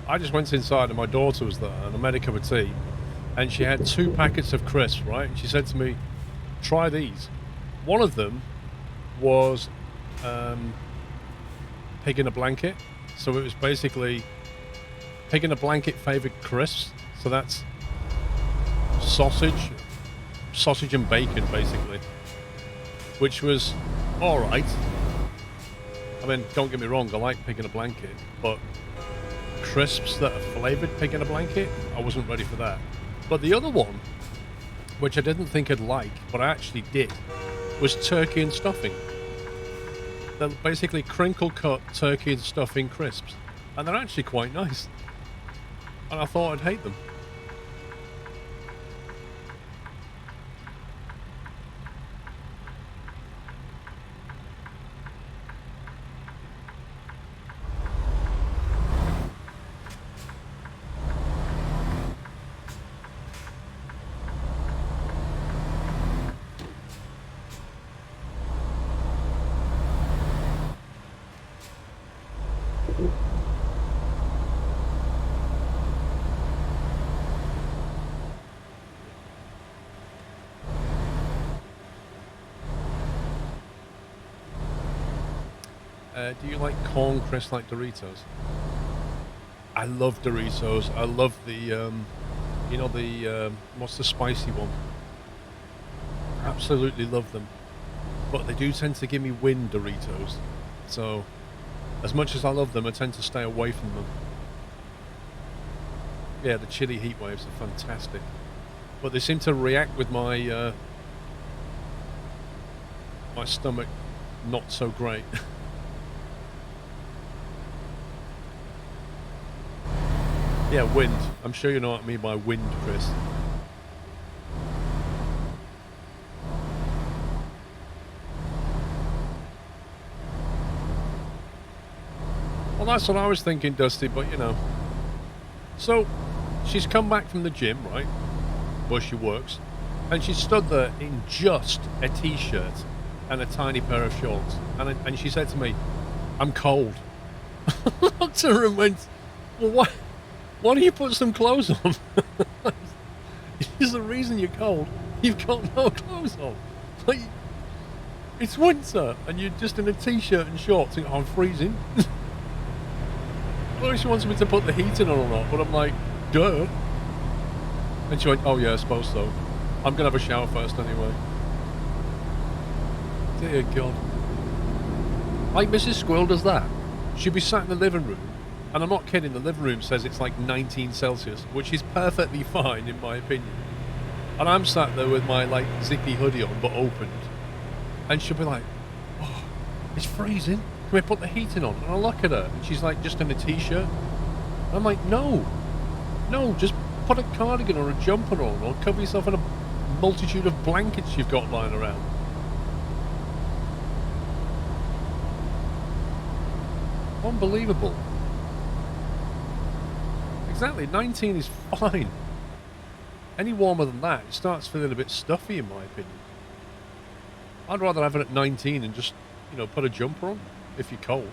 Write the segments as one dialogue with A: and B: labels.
A: I just went inside and my daughter was there and I made a cup of tea and she had 2 packets of crisps, right? And she said to me, try these. One of them was pig in a blanket. So it was basically pig in a blanket flavored crisps. So that's sausage and bacon basically, which was all right. I mean, don't get me wrong, I like pig in a blanket, but crisps that are flavored pig in a blanket, I wasn't ready for that. But the other one, which I didn't think I'd like, but I actually did, was turkey and stuffing. They're basically crinkle cut turkey and stuffing crisps, and they're actually quite nice. And I thought I'd hate them. Do you like corn crisps like Doritos? I love Doritos. I love the, what's the spicy one? Absolutely love them. But they do tend to give me wind Doritos. So, as much as I love them, I tend to stay away from them. Yeah, the chili heat waves are fantastic. But they seem to react with my, my stomach not so great. Yeah, wind. I'm sure you know what I mean by wind, Chris. Well, that's what I was thinking, Dusty, but you know. So, she's come back from the gym, right? Where she works. And she stood there in just a t-shirt and a tiny pair of shorts. And she said to me, I'm cold. I looked at her and went, well, why don't you put some clothes on? There's the reason you're cold. You've got no clothes on. Like, it's winter, and you're just in a t-shirt and shorts. And I'm freezing. I don't know if she wants me to put the heating on or not, but I'm like, duh. And she went, oh yeah, I suppose so. I'm gonna have a shower first anyway. Dear God. Like Mrs. Squirrel does that. She'd be sat in the living room. And I'm not kidding, the living room says it's like 19 Celsius, which is perfectly fine in my opinion. And I'm sat there with my like zippy hoodie on, but opened. And she'll be like, oh, it's freezing. Can we put the heating on? And I look at her, and she's like just in a t-shirt. I'm like, no, just put a cardigan or a jumper on, or cover yourself in a multitude of blankets you've got lying around. Unbelievable. Exactly, 19 is fine. Any warmer than that, it starts feeling a bit stuffy in my opinion. I'd rather have it at 19 and just, you know, put a jumper on if you're cold.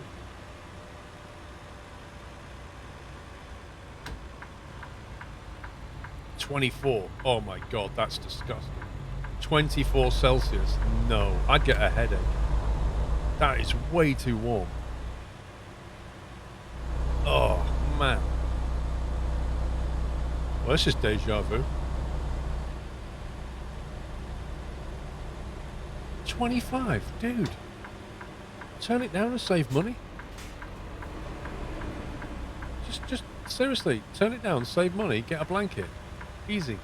A: $24. Oh my God, that's disgusting. 24 Celsius. No, I'd get a headache. That is way too warm. Oh, man. Well, this is deja vu. 25, dude. Turn it down and save money. Just seriously, turn it down, save money, get a blanket. Easy.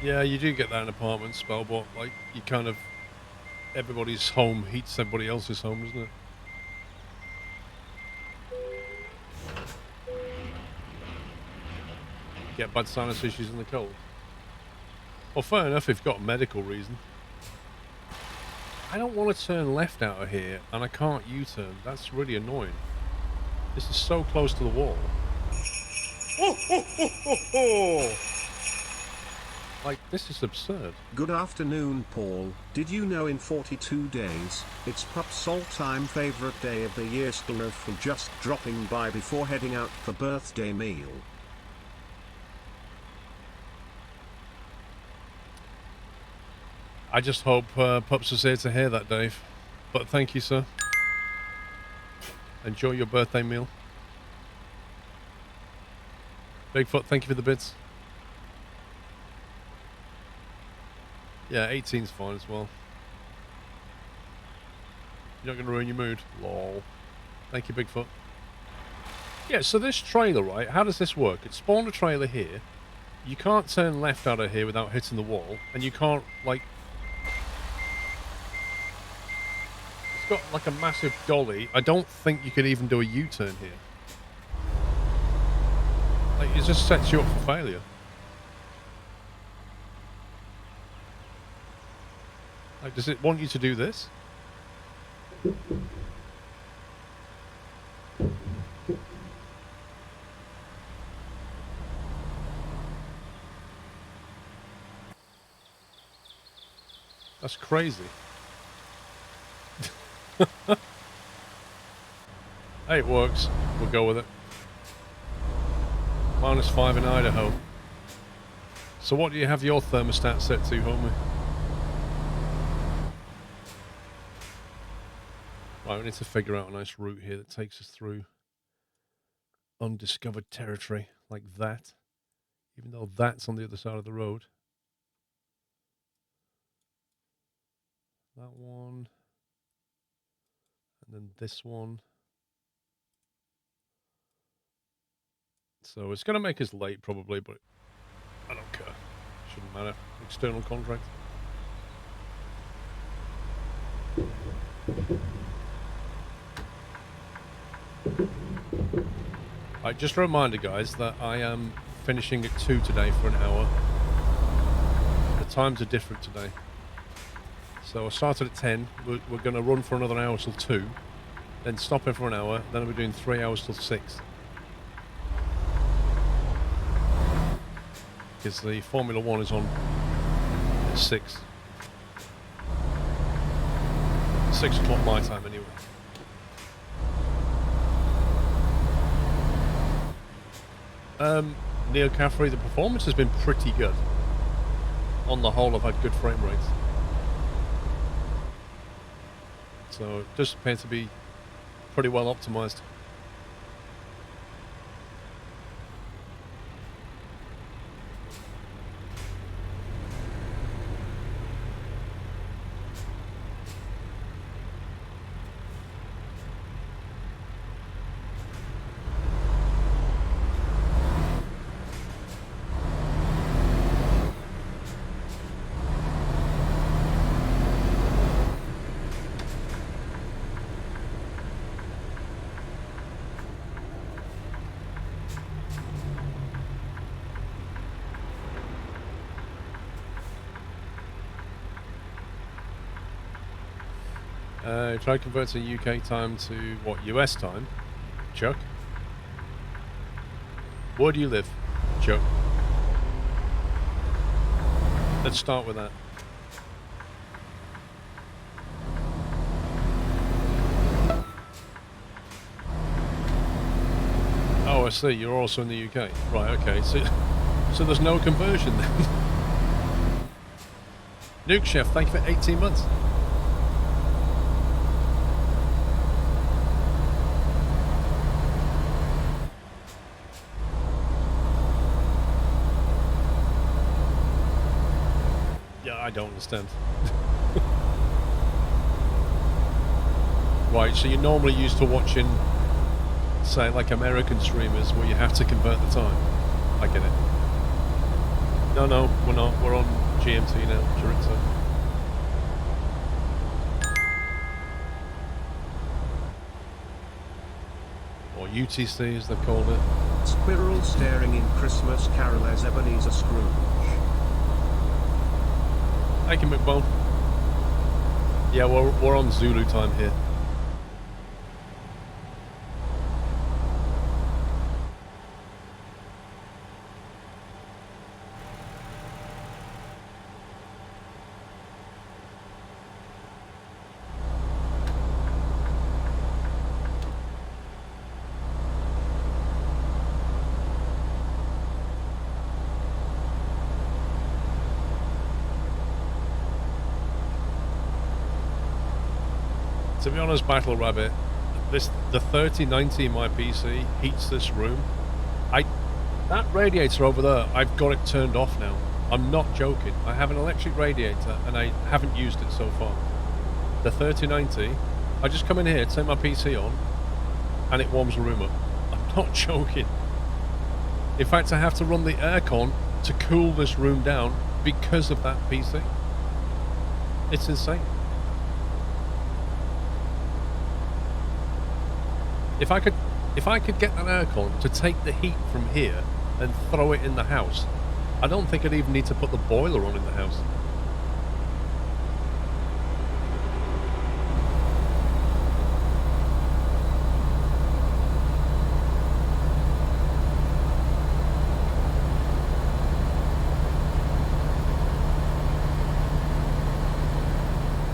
A: Yeah, you do get that in apartments, spell, but like you kind of everybody's home heats everybody else's home, doesn't it? Get bad sinus issues in the cold. Well, fair enough if you've got a medical reason. I don't want to turn left out of here, and I can't U-turn. That's really annoying. This is so close to the wall. Like, this is absurd.
B: Good afternoon, Paul. Did you know in 42 days, it's Pup Salt Time favorite day of the year? Still for just dropping by before heading out for birthday meal.
A: I just hope Pups is here to hear that, Dave. But thank you, sir. Enjoy your birthday meal. Bigfoot, thank you for the bits. Yeah, 18's fine as well. You're not going to ruin your mood. Lol. Thank you, Bigfoot. Yeah, so this trailer, right, how does this work? It spawned a trailer here. You can't turn left out of here without hitting the wall. And you can't, like... It's got, like, a massive dolly. I don't think you could even do a U-turn here. Like, it just sets you up for failure. Like, does it want you to do this? That's crazy. Hey, it works. We'll go with it. -5 in Idaho. So what do you have your thermostat set to, homie? Right, we need to figure out a nice route here that takes us through undiscovered territory like that. Even though that's on the other side of the road. That one. And then this one. So it's going to make us late probably, but I don't care. Shouldn't matter. External contract. Right, just a reminder, guys, that I am finishing at 2 today for an hour. The times are different today. So I started at 10. We're going to run for another hour till 2. Then stop it for an hour. Then we're doing 3 hours till 6. Because the Formula 1 is on at 6. 6 o'clock my time anyway. Neil Caffrey, the performance has been pretty good. On the whole, I've had good frame rates. So it does appear to be pretty well optimized. Try converting UK time to, what, US time? Chuck? Where do you live, Chuck? Let's start with that. Oh, I see. You're also in the UK. Right, okay. So there's no conversion then. Nuke Chef, thank you for 18 months. I don't understand. Right, so you're normally used to watching, say, like American streamers where you have to convert the time. I get it. No, no, we're not. We're on GMT now, Chorizo. Or UTC as they've called it.
B: Squirrel staring in Christmas Carol as Ebenezer Scrooge.
A: Thank you, McBone. Yeah, we're on Zulu time here. To be honest, Battle Rabbit, the 3090 in my PC heats this room. That radiator over there, I've got it turned off now. I'm not joking. I have an electric radiator and I haven't used it so far. The 3090, I just come in here, turn my PC on, and it warms the room up. I'm not joking. In fact, I have to run the aircon to cool this room down because of that PC. It's insane. If I could get an aircon to take the heat from here and throw it in the house, I don't think I'd even need to put the boiler on in the house.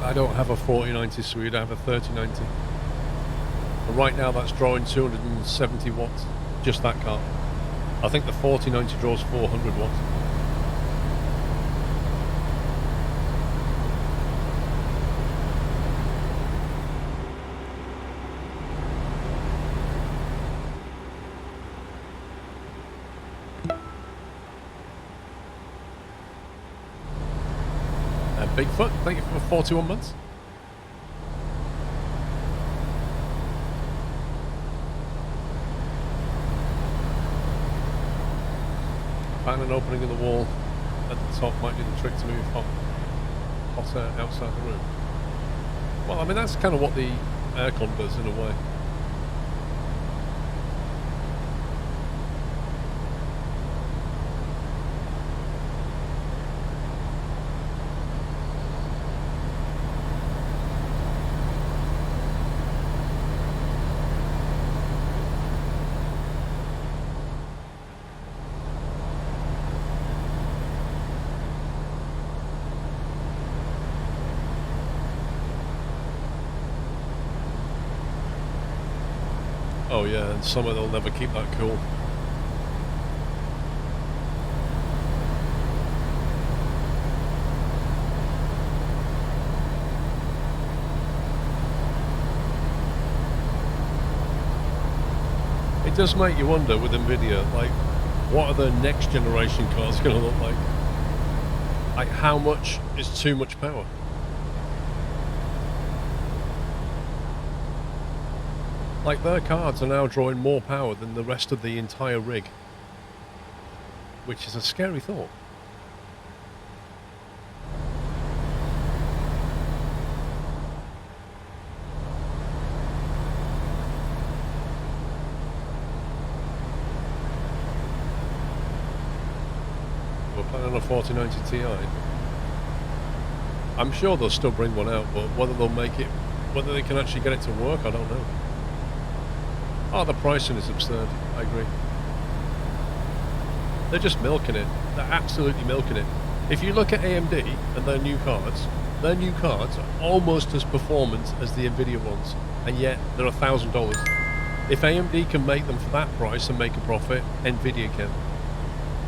A: I don't have a 4090 Swede, I have a 3090. And right now that's drawing 270 watts, just that car. I think the 4090 draws 400 watts. And Bigfoot, thank you for 41 months. Find an opening in the wall at the top might do the trick to move hot air outside the room. Well, I mean, that's kind of what the aircon does in a way. Oh yeah, and summer they'll never keep that cool. It does make you wonder with Nvidia, like, what are the next generation cars going to look like? Like, how much is too much power? Like, their cards are now drawing more power than the rest of the entire rig. Which is a scary thought. We're planning on a 4090 Ti. I'm sure they'll still bring one out, but whether they'll make it, whether they can actually get it to work, I don't know. Oh, the pricing is absurd. I agree. They're just milking it. They're absolutely milking it. If you look at AMD and their new cards are almost as performant as the Nvidia ones, and yet they're $1,000. If AMD can make them for that price and make a profit, Nvidia can.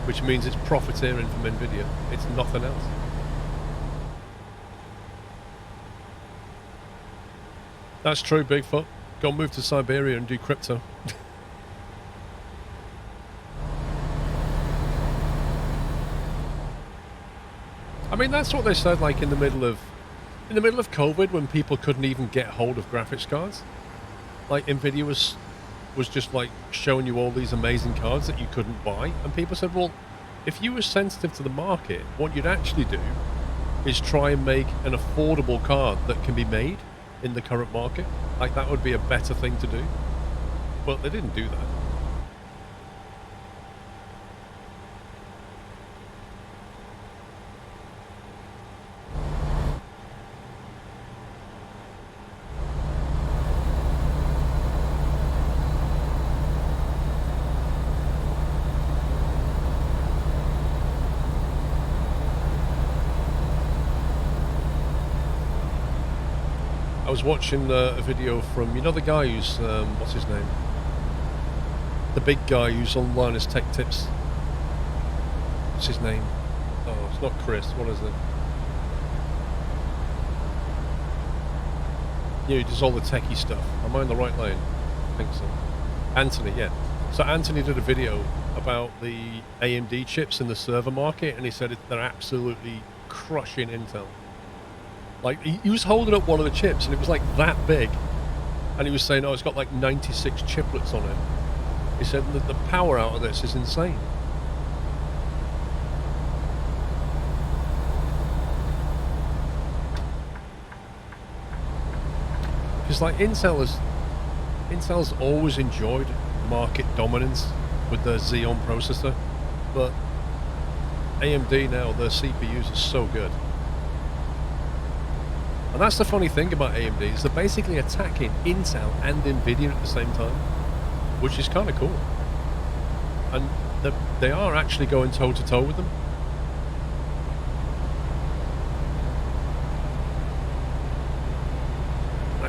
A: Which means it's profiteering from Nvidia. It's nothing else. That's true, Bigfoot. Go move to Siberia and do crypto. I mean, that's what they said, like in the middle of COVID, when people couldn't even get hold of graphics cards. Like, Nvidia was just like showing you all these amazing cards that you couldn't buy, and people said, well, if you were sensitive to the market, what you'd actually do is try and make an affordable car that can be made in the current market. Like, that would be a better thing to do. But they didn't do that. I was watching a video from, you know, the guy who's, what's his name? The big guy who's online as Tech Tips. What's his name? Oh, it's not Chris. What is it? Yeah, he does all the techie stuff. Am I in the right lane? I think so. Anthony, yeah. So Anthony did a video about the AMD chips in the server market, and he said they're absolutely crushing Intel. Like, he was holding up one of the chips, and it was like that big. And he was saying, oh, it's got like 96 chiplets on it. He said that the power out of this is insane. Because like Intel's always enjoyed market dominance with their Xeon processor, but AMD now, their CPUs are so good. And that's the funny thing about AMD, is they're basically attacking Intel and Nvidia at the same time, which is kind of cool. And they are actually going toe-to-toe with them.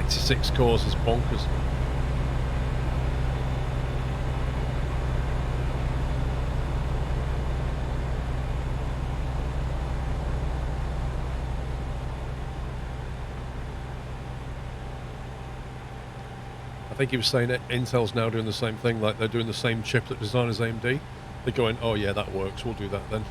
A: Six cores is bonkers. I think he was saying that Intel's now doing the same thing, like they're doing the same chiplet design as AMD. They're going, oh yeah, that works, we'll do that then.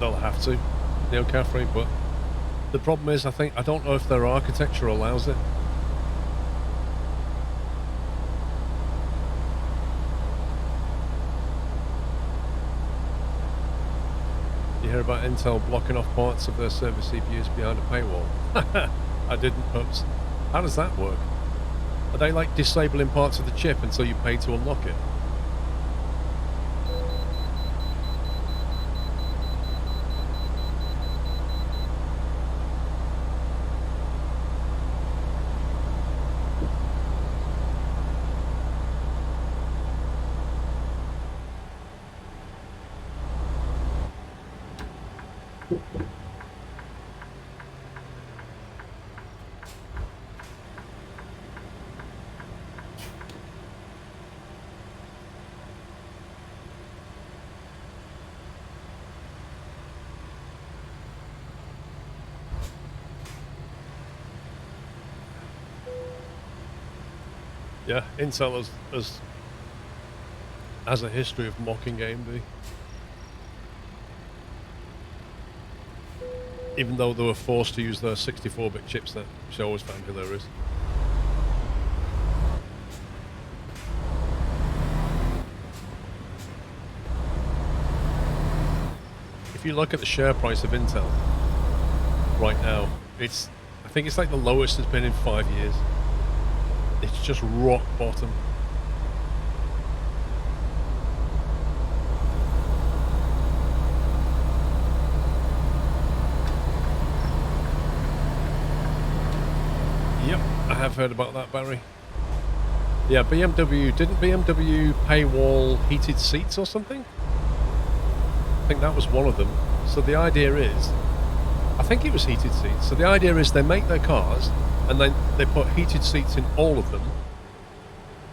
A: They'll have to, Neil Caffrey, but the problem is, I don't know if their architecture allows it. You hear about Intel blocking off parts of their server CPUs behind a paywall? I didn't, oops. How does that work? Are they like disabling parts of the chip until you pay to unlock it? Yeah, Intel has a history of mocking AMD. Even though they were forced to use their 64-bit chipset, which I always found hilarious. If you look at the share price of Intel right now, I think it's like the lowest it's been in 5 years. It's just rock bottom. Yep, I have heard about that, Barry. Yeah, didn't BMW paywall heated seats or something? I think that was one of them. So the idea is, I think it was heated seats. So the idea is they make their cars, and then they put heated seats in all of them,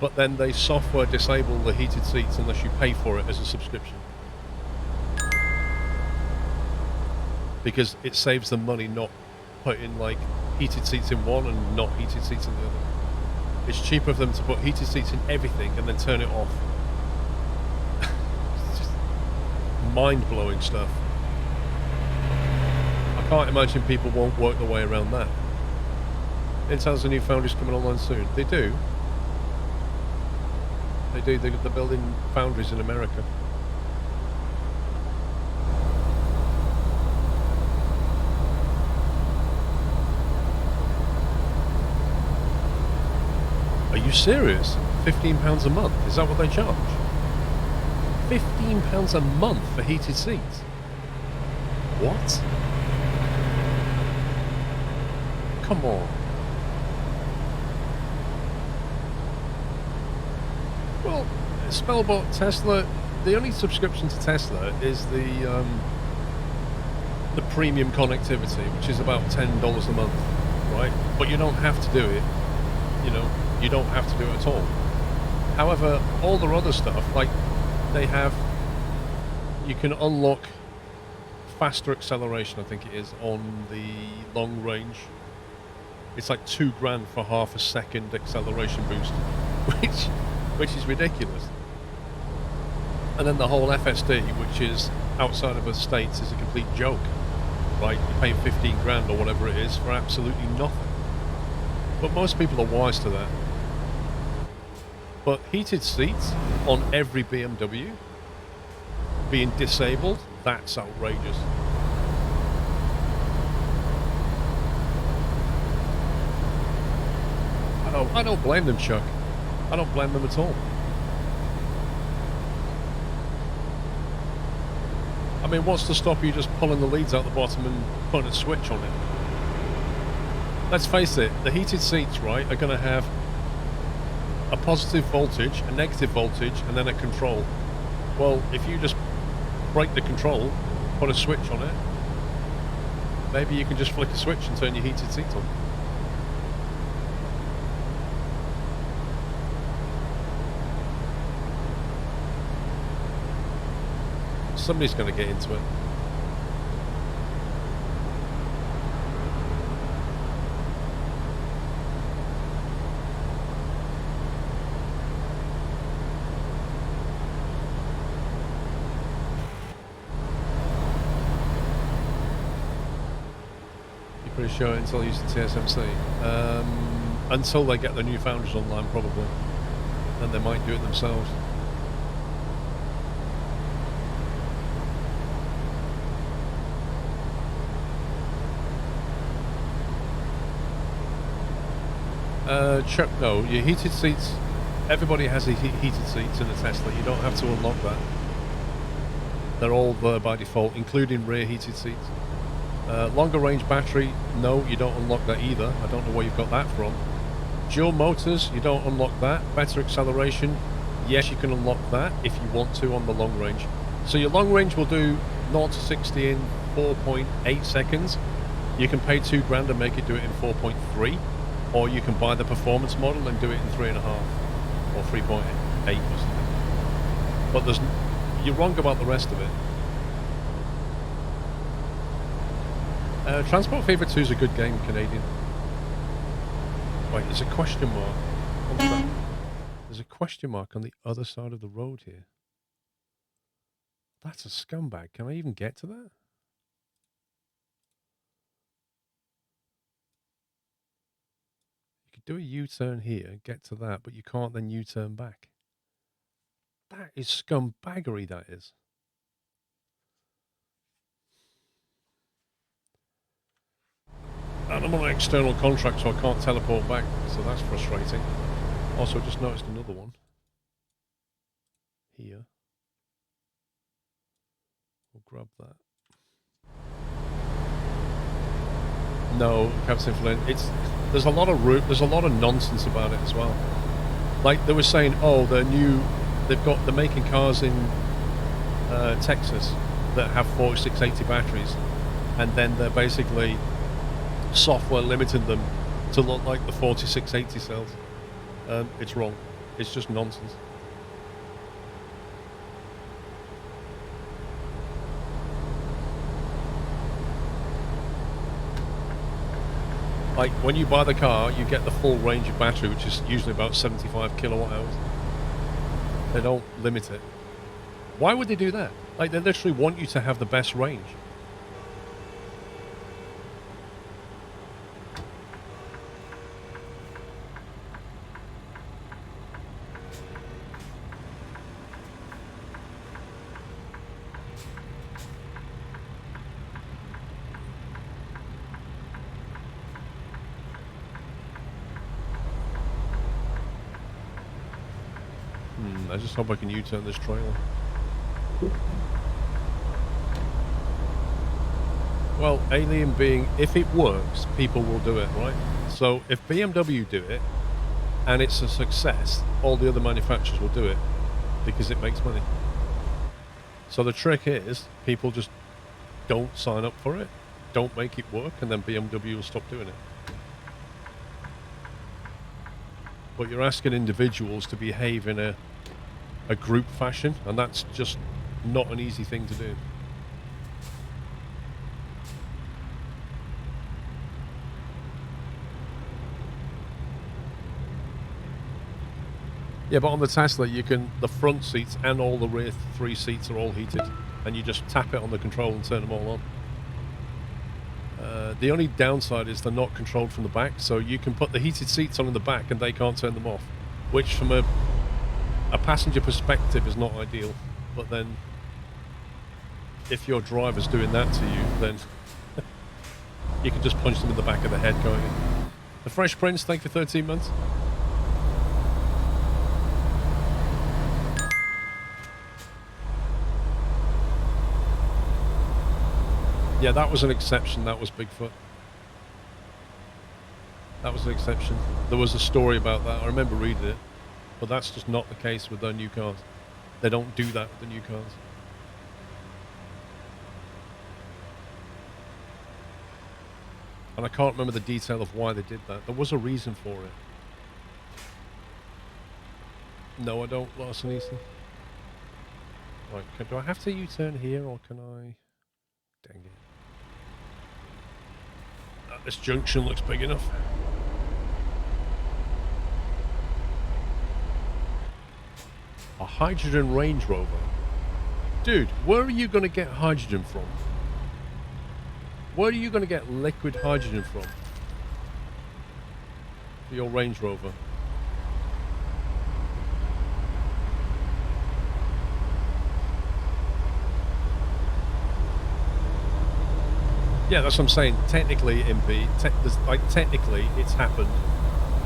A: but then they software disable the heated seats unless you pay for it as a subscription. Because it saves them money not putting like heated seats in one and not heated seats in the other. It's cheaper for them to put heated seats in everything and then turn it off. It's just mind-blowing stuff. I can't imagine people won't work their way around that. Intel's the new foundries coming online soon. They do. They do. They're building foundries in America. Are you serious? £15 a month? Is that what they charge? £15 a month for heated seats? What? Come on. Well, Spellbot, Tesla, the only subscription to Tesla is the premium connectivity, which is about $10 a month, right? But you don't have to do it, you know, you don't have to do it at all. However, all their other stuff, like they have, you can unlock faster acceleration, I think it is, on the long range. It's like $2,000 for half a second acceleration boost, which is ridiculous. And then the whole FSD, which is outside of the States, is a complete joke, right? You're paying $15,000 or whatever it is for absolutely nothing. But most people are wise to that. But heated seats on every BMW being disabled, that's outrageous. I don't blame them, Chuck. I don't blame them at all. I mean, what's to stop you just pulling the leads out the bottom and putting a switch on it? Let's face it, the heated seats, right, are going to have a positive voltage, a negative voltage, and then a control. Well, if you just break the control, put a switch on it, maybe you can just flick a switch and turn your heated seats on. Somebody's going to get into it. You're pretty sure Intel using TSMC? Until they get the new foundries online, probably. Then they might do it themselves. Chuck, no, your heated seats, everybody has heated seats in a Tesla. You don't have to unlock that. They're all there by default, including rear heated seats. Longer range battery, no, you don't unlock that either. I don't know where you've got that from. Dual motors, you don't unlock that. Better acceleration, yes, you can unlock that if you want to on the long range. So your long range will do 0 to 60 in 4.8 seconds. You can pay $2,000 and make it do it in 4.3. Or you can buy the performance model and do it in 3.5 or 3.8 or something. But you're wrong about the rest of it. Transport Fever 2 is a good game, Canadian. Wait, there's a question mark. There's a question mark on the other side of the road here. That's a scumbag. Can I even get to that? Do a U-turn here, get to that, but you can't then U-turn back. That is scumbaggery, that is. And I'm on an external contract, so I can't teleport back, so that's frustrating. Also, I just noticed another one. Here. We'll grab that. No, Captain Flynn, there's a lot of nonsense about it as well. Like they were saying, oh, they're making cars in Texas that have 4680 batteries, and then they're basically software limiting them to look like the 4680 cells. It's wrong. It's just nonsense. Like, when you buy the car, you get the full range of battery, which is usually about 75 kilowatt hours. They don't limit it. Why would they do that? Like, they literally want you to have the best range. I just hope I can U-turn this trailer. Well, alien being, if it works, people will do it, right? So if BMW do it, and it's a success, all the other manufacturers will do it, because it makes money. So the trick is, people just don't sign up for it, don't make it work, and then BMW will stop doing it. But you're asking individuals to behave in a group fashion, and that's just not an easy thing to do. Yeah, but on the Tesla, you can, the front seats and all the rear 3 seats are all heated, and you just tap it on the control and turn them all on. The only downside is they're not controlled from the back, so you can put the heated seats on in the back and they can't turn them off, which from a passenger perspective is not ideal. But then if your driver's doing that to you, then you can just punch them in the back of the head going, The Fresh Prince, thank you for 13 months. Yeah, that was an exception. That was Bigfoot. That was an exception. There was a story about that. I remember reading it. But that's just not the case with their new cars. They don't do that with the new cars. And I can't remember the detail of why they did that. There was a reason for it. No, I don't, Larson Easton. Right, do I have to U-turn here, or can I... Dang it. This junction looks big enough. A hydrogen Range Rover. Dude, where are you going to get hydrogen from? Where are you going to get liquid hydrogen from? For your Range Rover. Yeah, that's what I'm saying. Technically, MP, technically it's happened,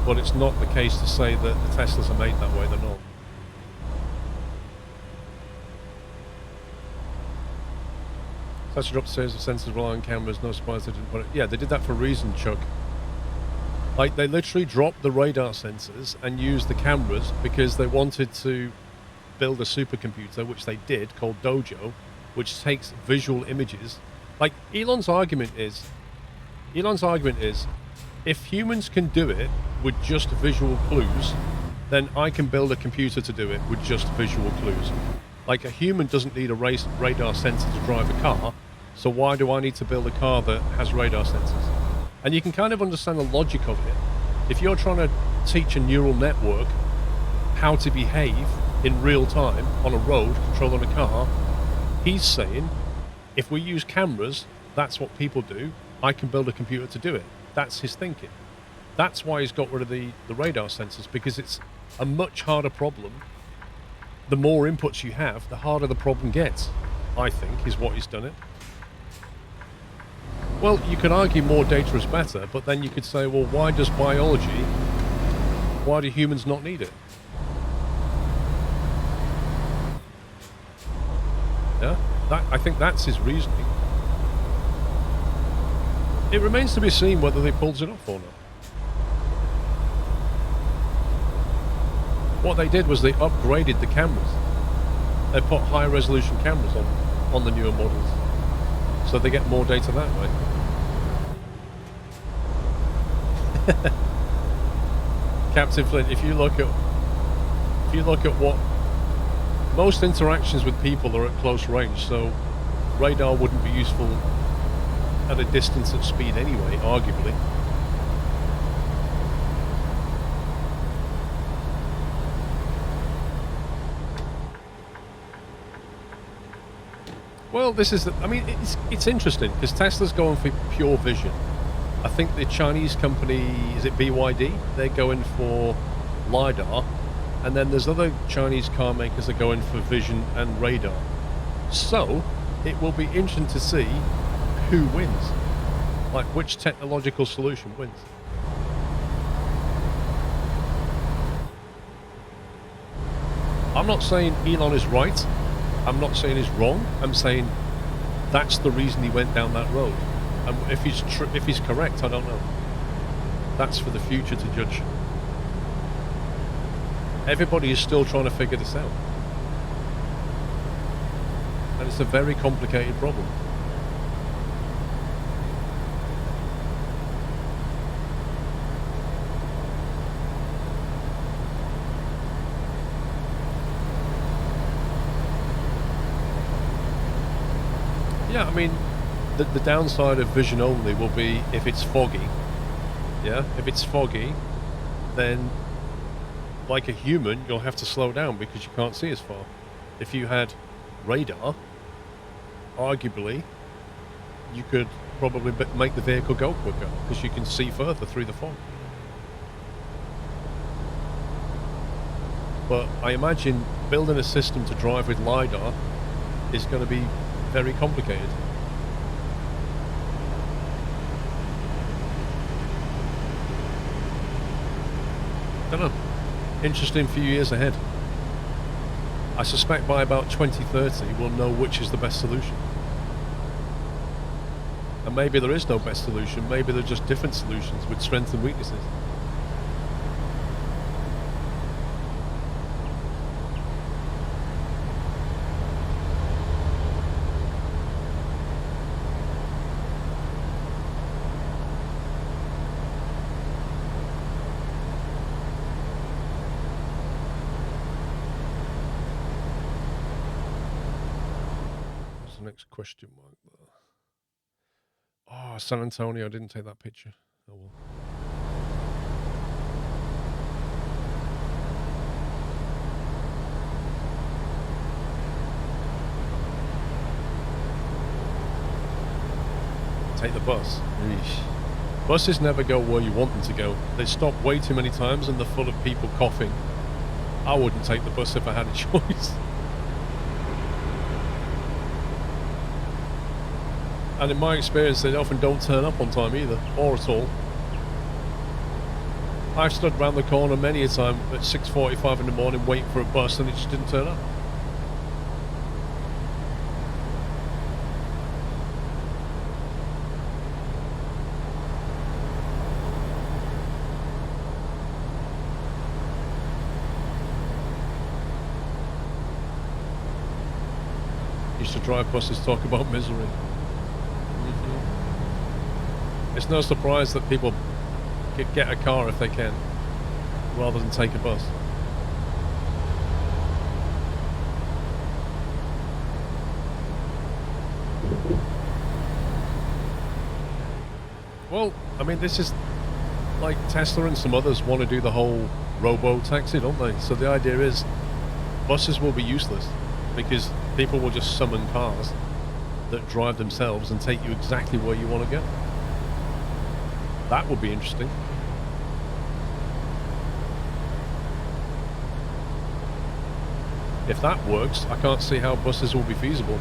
A: but it's not the case to say that the Teslas are made that way. They're not. Tesla upstairs, the sensors rely on cameras. No surprise they didn't put it. Yeah, they did that for a reason, Chuck. Like, they literally dropped the radar sensors and used the cameras because they wanted to build a supercomputer, which they did, called Dojo, which takes visual images. Like, Elon's argument is, if humans can do it with just visual clues, then I can build a computer to do it with just visual clues. Like, a human doesn't need a radar sensor to drive a car, so why do I need to build a car that has radar sensors? And you can kind of understand the logic of it. If you're trying to teach a neural network how to behave in real time on a road controlling a car, he's saying, if we use cameras, that's what people do, I can build a computer to do it. That's his thinking. That's why he's got rid of the radar sensors, because it's a much harder problem. The more inputs you have, the harder the problem gets, I think, is what he's done it. Well, you could argue more data is better, but then you could say, well, why do humans not need it? Yeah? I think that's his reasoning. It remains to be seen whether they pulls it off or not. What they did was they upgraded the cameras. They put higher resolution cameras on the newer models, so they get more data that way. Captain Flint, if you look at what most interactions with people are at close range, so radar wouldn't be useful at a distance at speed anyway, arguably. Well, this is, I mean, it's interesting because Tesla's going for pure vision. I think the Chinese company, is it BYD? They're going for LiDAR. And then there's other Chinese car makers that are going for vision and radar. So, it will be interesting to see who wins. Like, which technological solution wins. I'm not saying Elon is right. I'm not saying he's wrong. I'm saying that's the reason he went down that road. And if he's correct, I don't know. That's for the future to judge. Everybody is still trying to figure this out. And it's a very complicated problem. Yeah, I mean, the downside of vision only will be if it's foggy. Yeah, if it's foggy, then like a human, you'll have to slow down because you can't see as far. If you had radar, arguably, you could probably make the vehicle go quicker because you can see further through the fog. But I imagine building a system to drive with LiDAR is going to be very complicated. Don't know. Interesting few years ahead. I suspect by about 2030 we'll know which is the best solution. And maybe there is no best solution, maybe they're just different solutions with strengths and weaknesses. Next question mark there. Oh, San Antonio, I didn't take that picture. Oh well. Take the bus. Eesh. Buses never go where you want them to go. They stop way too many times and they're full of people coughing. I wouldn't take the bus if I had a choice. And in my experience, they often don't turn up on time either, or at all. I've stood round the corner many a time at 6:45 in the morning waiting for a bus and it just didn't turn up. Used to drive buses, talk about misery. It's no surprise that people get a car if they can, rather than take a bus. Well, I mean, this is like Tesla and some others want to do the whole robo-taxi, don't they? So the idea is buses will be useless because people will just summon cars that drive themselves and take you exactly where you want to go. That would be interesting. If that works, I can't see how buses will be feasible.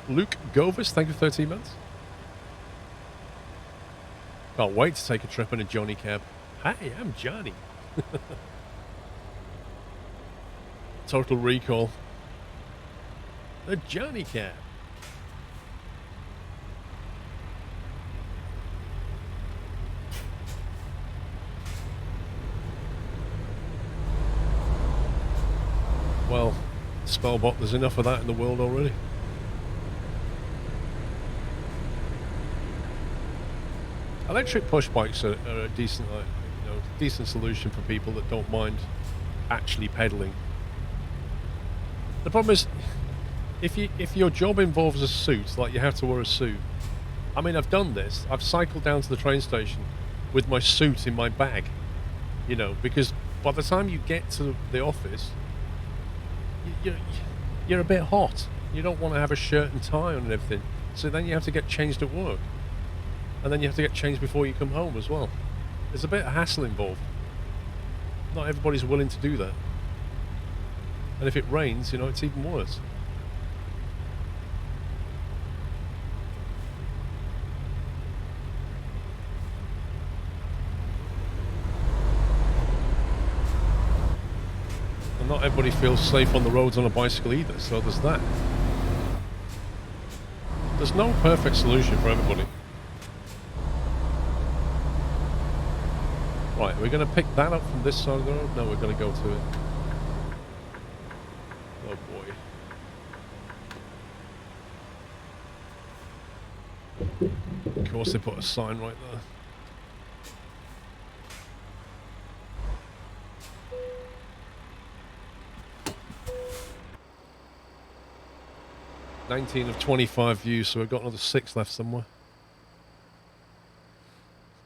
A: Luke Govis, thank you for 13 months. Can't wait to take a trip in a Johnny cab. Hi, I'm Johnny. Total Recall. The Johnny cab. Well, Spellbot, there's enough of that in the world already. Electric push bikes are a decent, decent solution for people that don't mind actually pedaling. The problem is, if your job involves a suit, like you have to wear a suit. I mean, I've done this. I've cycled down to the train station with my suit in my bag, because by the time you get to the office, you, you're a bit hot. You don't want to have a shirt and tie on and everything. So then you have to get changed at work. And then you have to get changed before you come home as well. There's a bit of hassle involved. Not everybody's willing to do that. And if it rains, it's even worse. And not everybody feels safe on the roads on a bicycle either, so there's that. There's no perfect solution for everybody. Right, are we going to pick that up from this side of the road? No, we're going to go to it. Oh boy. Of course they put a sign right there. "19 of 25 views, so we've got another 6 left somewhere.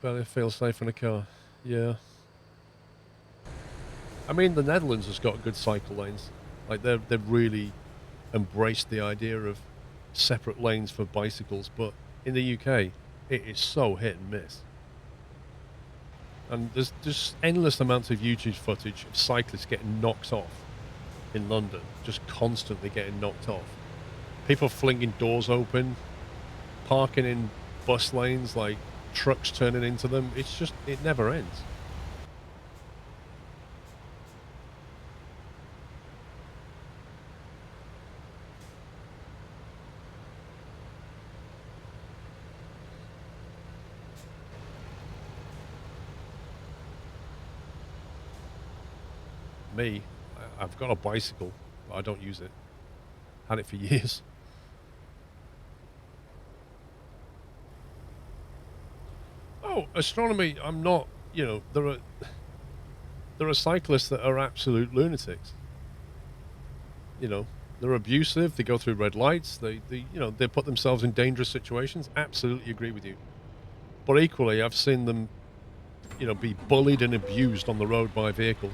A: Barely feel safe in a car. Yeah. I mean, the Netherlands has got good cycle lanes. Like, they've really embraced the idea of separate lanes for bicycles, but in the UK, it is so hit and miss. And there's just endless amounts of YouTube footage of cyclists getting knocked off in London, just constantly getting knocked off. People flinging doors open, parking in bus lanes, like trucks turning into them. It's just, it never ends. Me, I've got a bicycle, but I don't use it. Had it for years. Oh, astronomy, I'm not, there are cyclists that are absolute lunatics. They're abusive, they go through red lights, they put themselves in dangerous situations. Absolutely agree with you. But equally, I've seen them, be bullied and abused on the road by vehicles.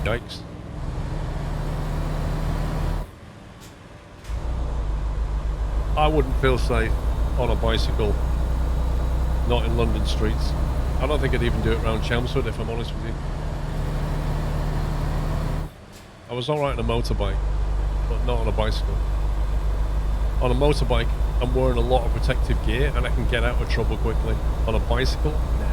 A: Yikes. I wouldn't feel safe on a bicycle, not in London streets. I don't think I'd even do it around Chelmsford, if I'm honest with you. I was alright on a motorbike, but not on a bicycle. On a motorbike, I'm wearing a lot of protective gear and I can get out of trouble quickly. On a bicycle, nah.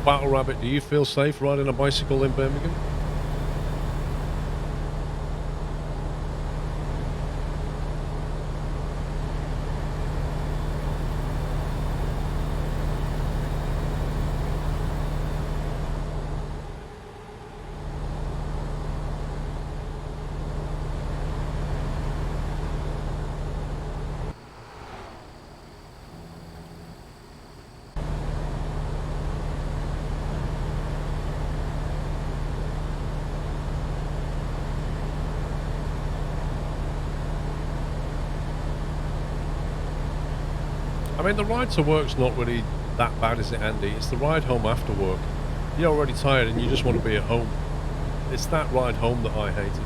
A: Battle Rabbit, do you feel safe riding a bicycle in Birmingham? I mean, the ride to work's not really that bad, is it, Andy? It's the ride home after work. You're already tired and you just want to be at home. It's that ride home that I hated.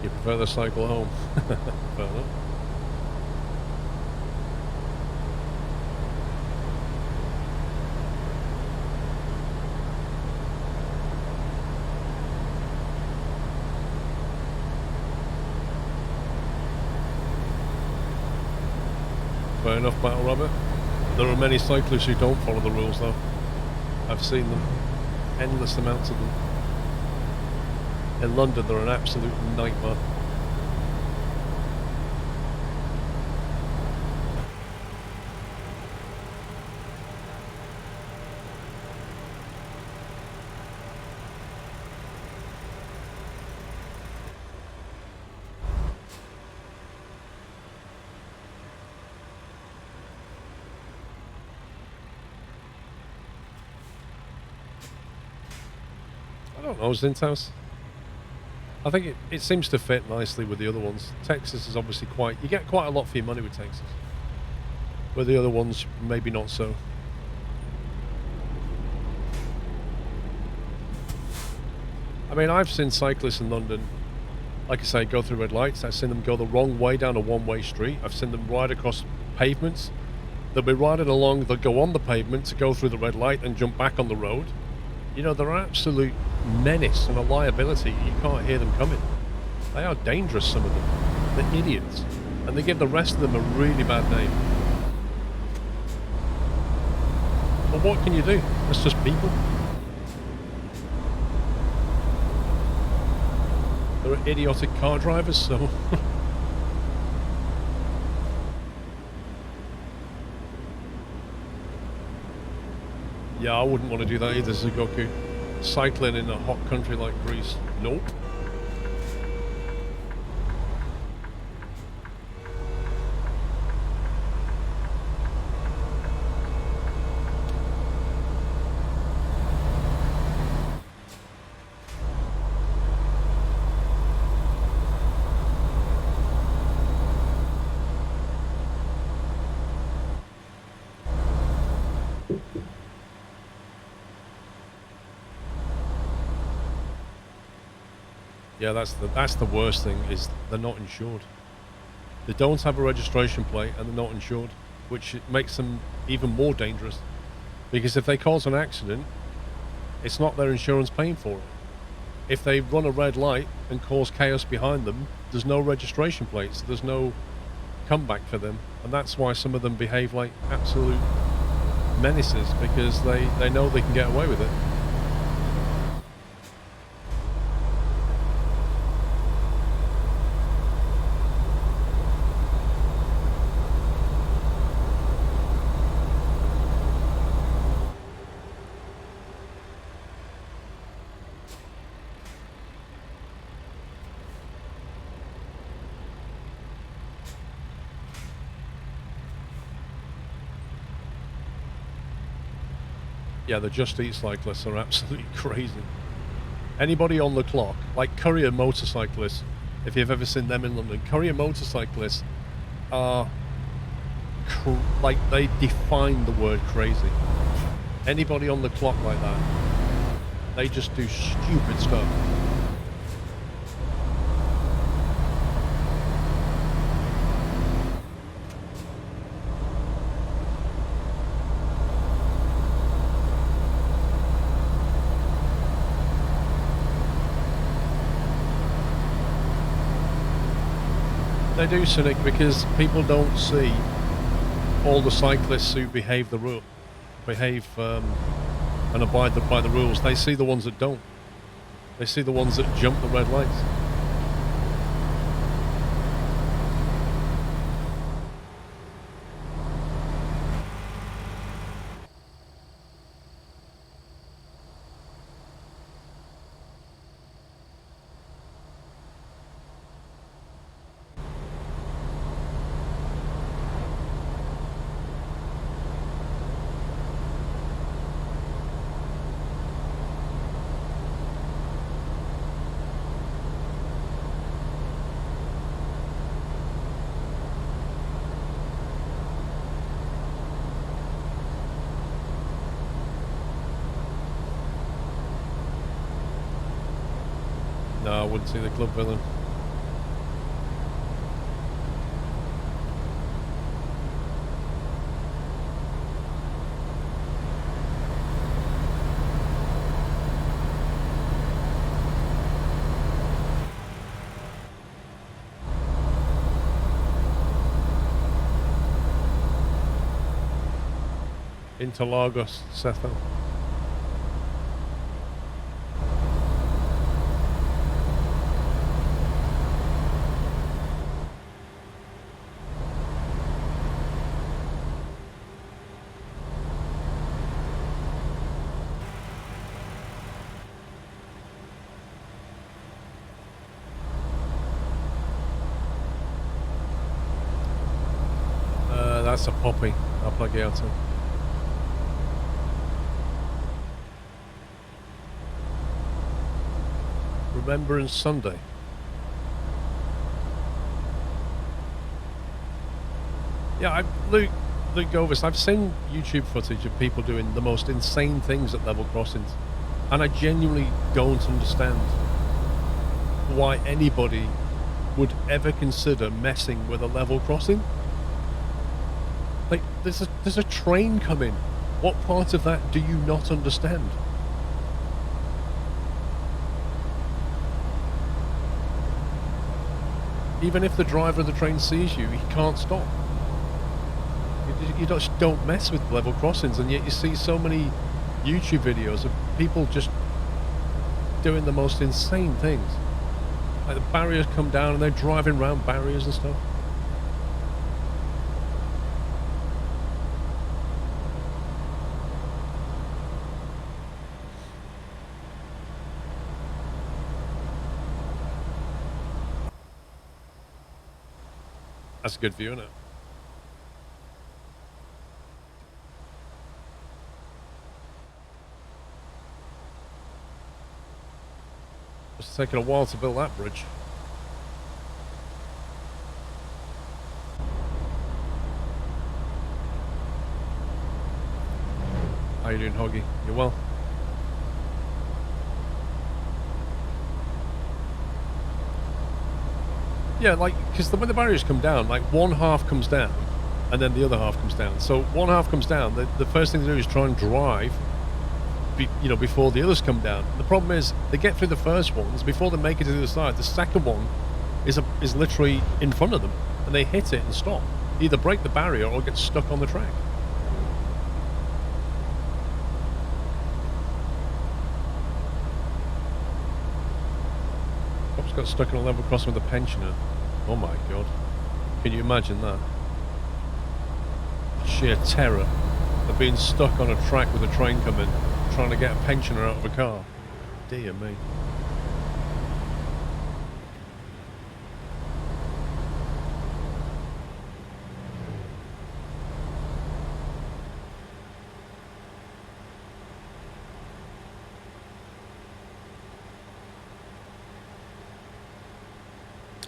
A: You prefer the cycle home? Fair enough. Fair enough, Battle Rabbit. There are many cyclists who don't follow the rules, though. I've seen them. Endless amounts of them. In London, they're an absolute nightmare. I don't know, Zintaus. I think it seems to fit nicely with the other ones. Texas is obviously quite... You get quite a lot for your money with Texas. Where the other ones, maybe not so. I mean, I've seen cyclists in London, like I say, go through red lights. I've seen them go the wrong way down a one-way street. I've seen them ride across pavements. They'll be riding along, they'll go on the pavement to go through the red light and jump back on the road. You know, they're an absolute menace and a liability. You can't hear them coming. They are dangerous, some of them. They're idiots. And they give the rest of them a really bad name. But what can you do? It's just people. They're idiotic car drivers, so... Yeah, I wouldn't want to do that either, Zugoku. Cycling in a hot country like Greece. Nope. Yeah, that's the worst thing, is they're not insured. They don't have a registration plate and they're not insured, which makes them even more dangerous. Because if they cause an accident, it's not their insurance paying for it. If they run a red light and cause chaos behind them, there's no registration plates, there's no comeback for them. And that's why some of them behave like absolute menaces, because they know they can get away with it. Yeah, the Just Eat cyclists are absolutely crazy. Anybody on the clock, like courier motorcyclists, if you've ever seen them in London, courier motorcyclists are like, they define the word crazy. Anybody on the clock like that, they just do stupid stuff. They do, Cynic, because people don't see all the cyclists who behave and abide by the rules. They see the ones that don't. They see the ones that jump the red lights. No, I wouldn't see the club villain. Interlagos, Setho. That's a poppy. I'll plug it out to. Remembrance Sunday. Yeah, Luke Govis, I've seen YouTube footage of people doing the most insane things at level crossings, and I genuinely don't understand why anybody would ever consider messing with a level crossing. Like, there's a train coming. What part of that do you not understand? Even if the driver of the train sees you, he can't stop. You just don't mess with level crossings, and yet you see so many YouTube videos of people just doing the most insane things. Like the barriers come down and they're driving around barriers and stuff. That's a good view, isn't it? It's taken a while to build that bridge. How you doing, Hoggy? You well? Yeah, like, because when the barriers come down, like, one half comes down, and then the other half comes down. So one half comes down, the first thing to do is try and drive, before the others come down. The problem is, they get through the first ones, before they make it to the other side, the second one is literally in front of them, and they hit it and stop. Either break the barrier or get stuck on the track. Cops got stuck on a level crossing with a pensioner. Oh my god. Can you imagine that? Sheer terror of being stuck on a track with a train coming, trying to get a pensioner out of a car. Dear me.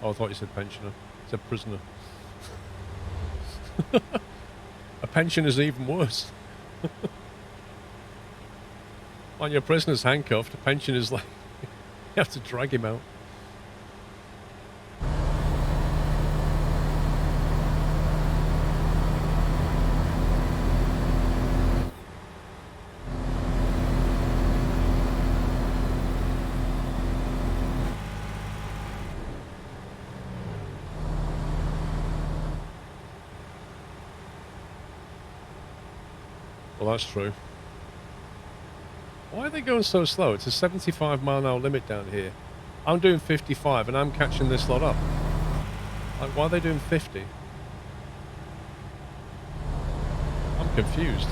A: Oh, I thought you said pensioner. It's a prisoner. A pension is even worse. When your prisoner's handcuffed, a pension is like, you have to drag him out. Well, that's true. Why are they going so slow? It's a 75-mile-an-hour limit down here. I'm doing 55 and I'm catching this lot up. Like, why are they doing 50? I'm confused.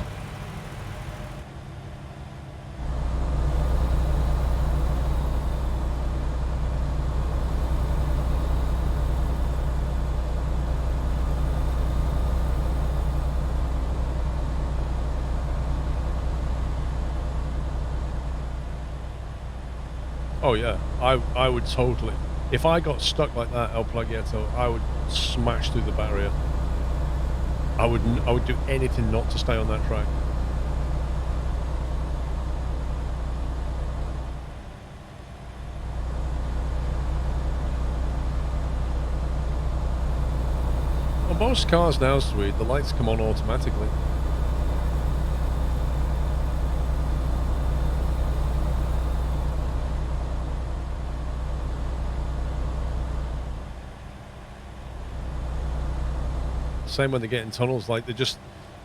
A: Oh yeah, I would totally. If I got stuck like that, El Plagiato, I would smash through the barrier. I would do anything not to stay on that track. On most cars now, Swede, the lights come on automatically. Same when they get in tunnels, like they just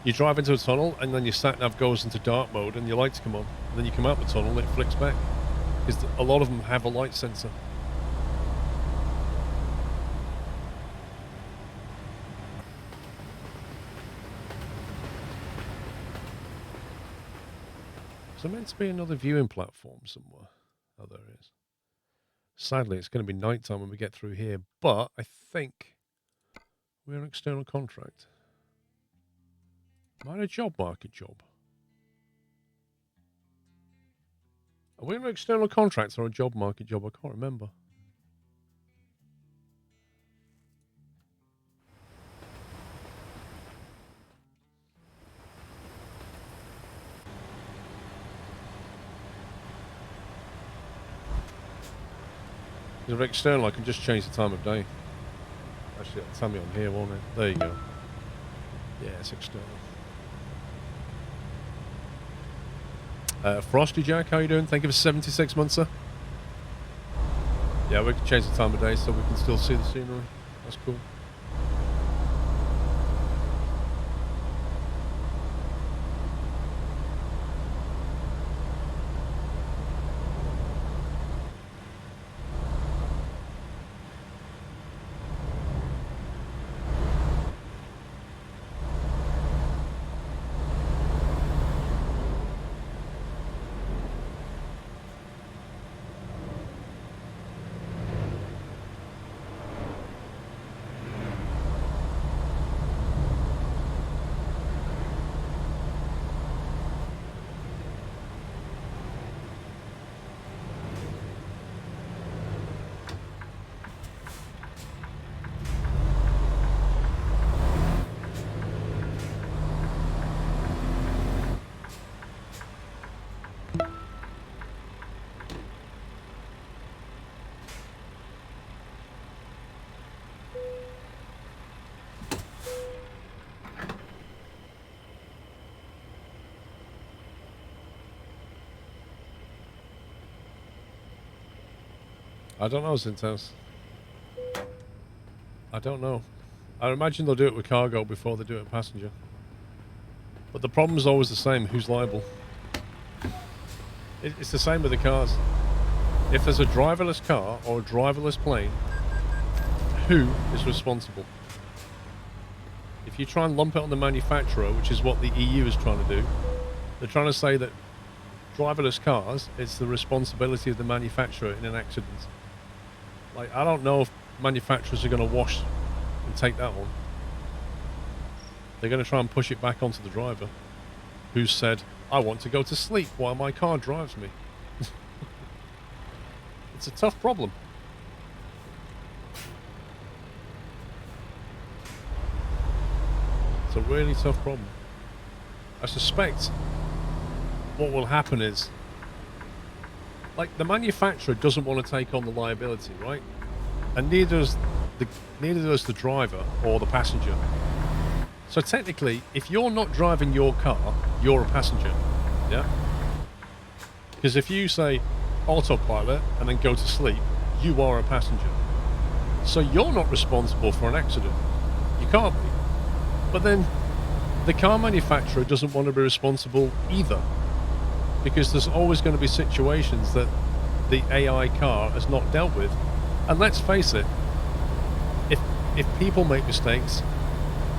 A: You drive into a tunnel, and then your sat-nav goes into dark mode, and your lights come on. And then you come out the tunnel, and it flicks back. Because a lot of them have a light sensor. Is there meant to be another viewing platform somewhere? Oh, there is. Sadly, it's going to be nighttime when we get through here, but I think we're an external contract. Am I a job market job? Are we an external contract or a job market job? I can't remember. If it's external, I can just change the time of day. Actually, it'll tell me on here, won't it? There you go. Yeah, it's external. Frosty Jack, how you doing? Thank you for 76 months, sir. Yeah, we can change the time of day so we can still see the scenery. That's cool. I don't know, Zintas. I don't know. I imagine they'll do it with cargo before they do it with passenger. But the problem's always the same. Who's liable? It's the same with the cars. If there's a driverless car or a driverless plane, who is responsible? If you try and lump it on the manufacturer, which is what the EU is trying to do, they're trying to say that driverless cars, it's the responsibility of the manufacturer in an accident. Like, I don't know if manufacturers are going to wash and take that on. They're going to try and push it back onto the driver, who said, I want to go to sleep while my car drives me. It's a tough problem. It's a really tough problem. I suspect what will happen is, like, the manufacturer doesn't want to take on the liability, right? And neither does the driver or the passenger. So technically, if you're not driving your car, you're a passenger, yeah? Because if you say autopilot and then go to sleep, you are a passenger. So you're not responsible for an accident. You can't be. But then the car manufacturer doesn't want to be responsible either, because there's always going to be situations that the AI car has not dealt with. And let's face it, if people make mistakes,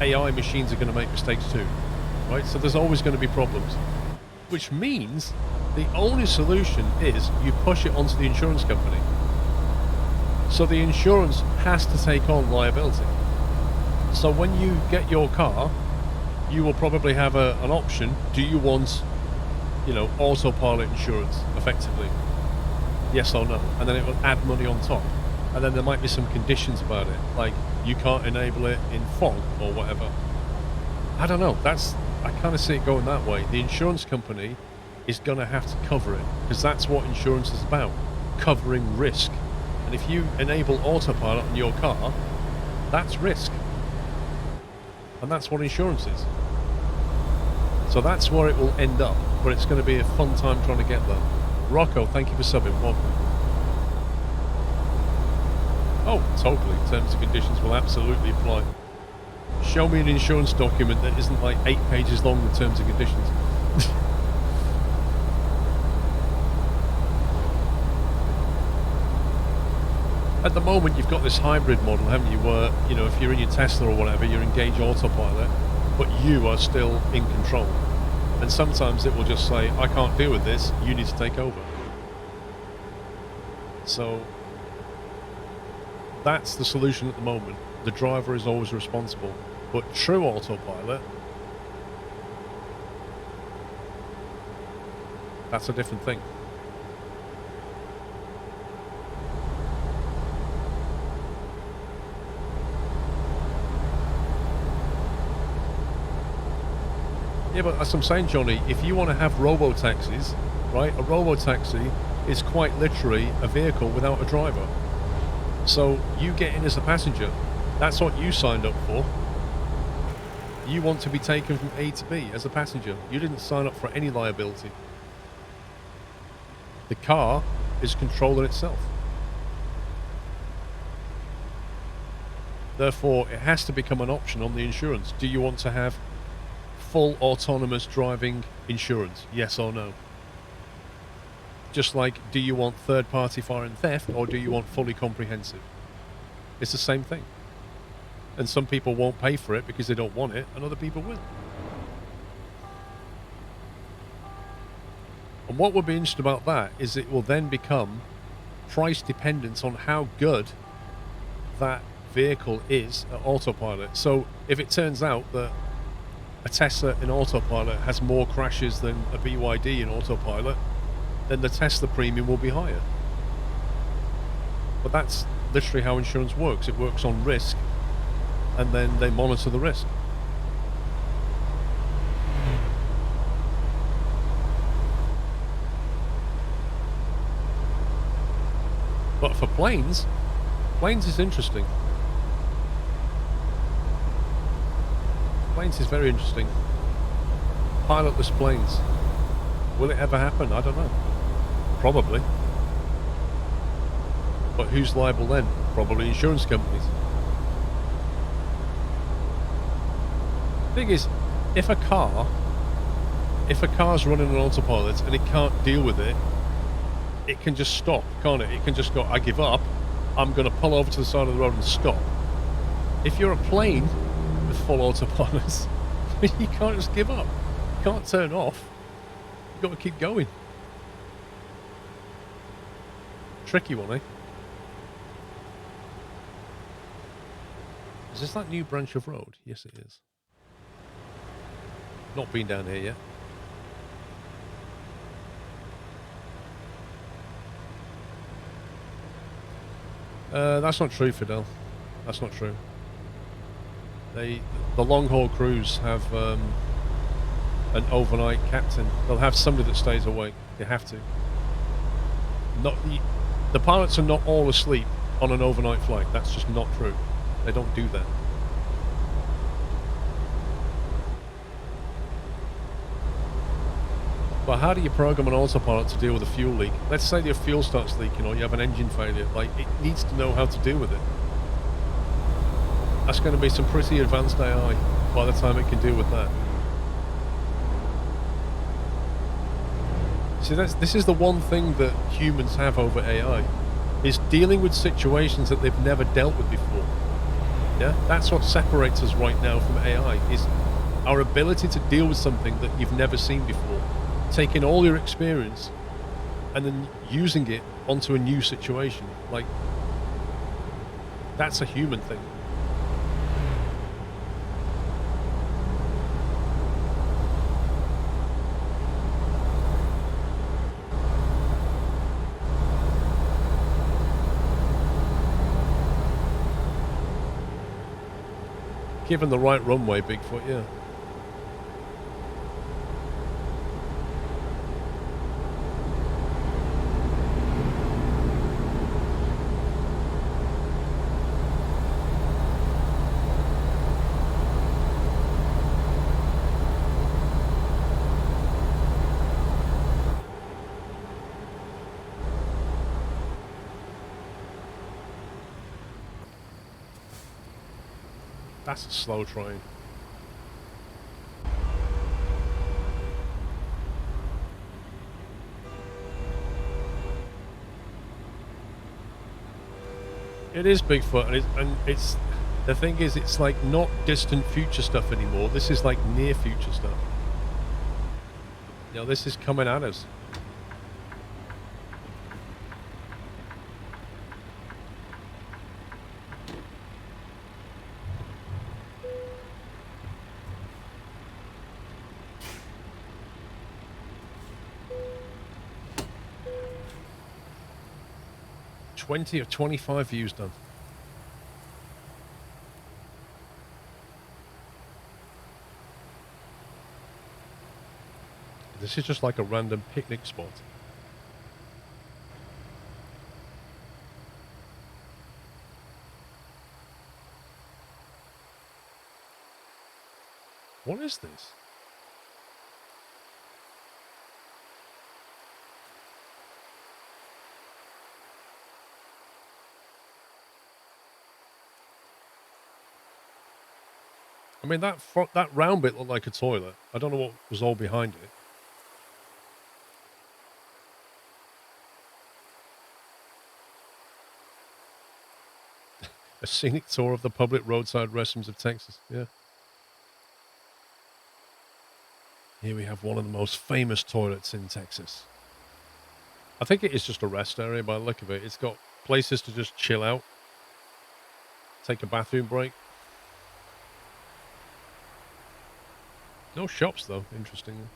A: AI machines are going to make mistakes too, right? So there's always going to be problems, which means the only solution is you push it onto the insurance company. So the insurance has to take on liability. So when you get your car, you will probably have an option. Do you want, autopilot insurance, effectively? Yes or no? And then it will add money on top. And then there might be some conditions about it, like you can't enable it in fog or whatever. I don't know. I kind of see it going that way. The insurance company is going to have to cover it, because that's what insurance is about, covering risk. And if you enable autopilot on your car, that's risk. And that's what insurance is. So that's where it will end up, but it's going to be a fun time trying to get there. Rocco, thank you for subbing. Welcome. Oh, totally. Terms and conditions will absolutely apply. Show me an insurance document that isn't like 8 pages long with terms and conditions. At the moment, you've got this hybrid model, haven't you, where, you know, if you're in your Tesla or whatever, you're engaged autopilot, but you are still in control. And sometimes it will just say, I can't deal with this, you need to take over. So that's the solution at the moment. The driver is always responsible. But true autopilot, that's a different thing. Yeah, but as I'm saying, Johnny, if you want to have robo-taxis, right, a robo-taxi is quite literally a vehicle without a driver. So you get in as a passenger. That's what you signed up for. You want to be taken from A to B as a passenger. You didn't sign up for any liability. The car is controlling itself. Therefore, it has to become an option on the insurance. Do you want to have full autonomous driving insurance? Yes or no? Just like, do you want third-party fire and theft, or do you want fully comprehensive? It's the same thing. And some people won't pay for it because they don't want it, and other people will. And what would be interesting about that is it will then become price dependent on how good that vehicle is at autopilot. So if it turns out that a Tesla in autopilot has more crashes than a BYD in autopilot, then the Tesla premium will be higher. But that's literally how insurance works. It works on risk, and then they monitor the risk. But for planes is interesting. Planes is very interesting. Pilotless planes. Will it ever happen? I don't know. Probably. But who's liable then? Probably insurance companies. Thing is, if a car's running on autopilot and it can't deal with it, it can just stop, can't it? It can just go, I give up, I'm going to pull over to the side of the road and stop. If you're a plane with full autopilot, you can't just give up. You can't turn off. You've got to keep going. Tricky one, eh? Is this that new branch of road? Yes, it is. Not been down here yet. That's not true, Fidel. That's not true. The long-haul crews have an overnight captain. They'll have somebody that stays awake. They have to. Not the pilots are not all asleep on an overnight flight. That's just not true. They don't do that. But how do you program an autopilot to deal with a fuel leak? Let's say your fuel starts leaking or you have an engine failure. Like, it needs to know how to deal with it. That's going to be some pretty advanced AI by the time it can deal with that. See, this is the one thing that humans have over AI, is dealing with situations that they've never dealt with before. Yeah, that's what separates us right now from AI, is our ability to deal with something that you've never seen before. Taking all your experience and then using it onto a new situation. Like, that's a human thing. Given the right runway, Bigfoot, yeah. That's a slow train. It is Bigfoot, and it's the thing is, it's like not distant future stuff anymore. This is like near future stuff. You know, this is coming at us. Of 25 views done. This is just like a random picnic spot. What is this? I mean, that round bit looked like a toilet. I don't know what was all behind it. A scenic tour of the public roadside restrooms of Texas. Yeah. Here we have one of the most famous toilets in Texas. I think it is just a rest area by the look of it. It's got places to just chill out, take a bathroom break. No shops, though, interestingly.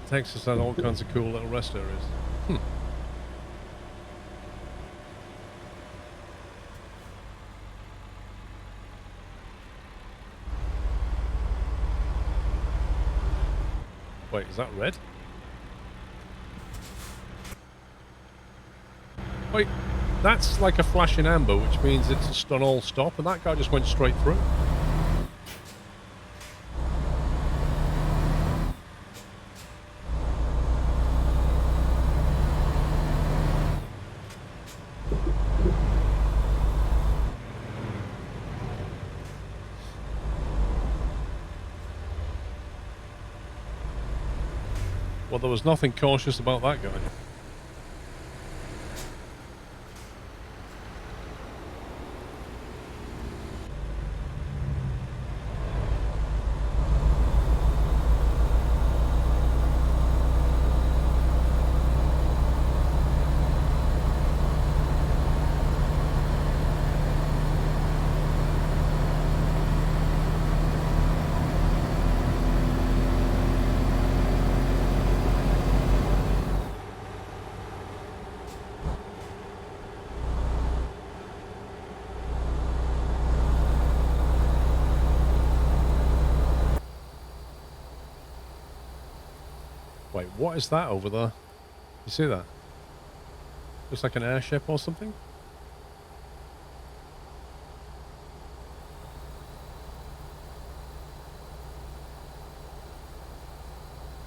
A: Texas had all kinds of cool little rest areas. Wait, is that red? Wait, that's like a flashing amber, which means it's just on all stop, and that guy just went straight through. Well, there was nothing cautious about that guy. Wait, what is that over there? You see that? Looks like an airship or something?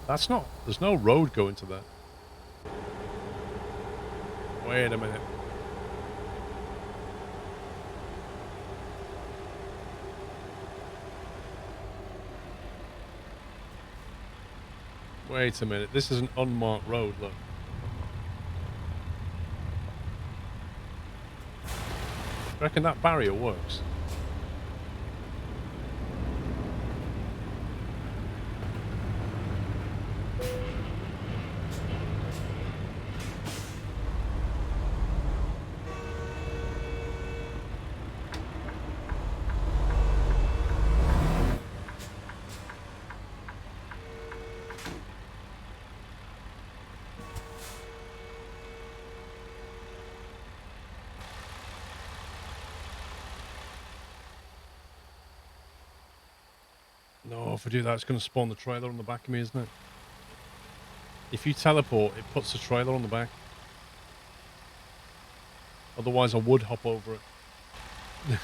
A: That's not... There's no road going to that. Wait a minute. Wait a minute. This is an unmarked road, look. reckon that barrier works? No, if I do that, it's going to spawn the trailer on the back of me, isn't it? If you teleport, it puts the trailer on the back. Otherwise, I would hop over it. There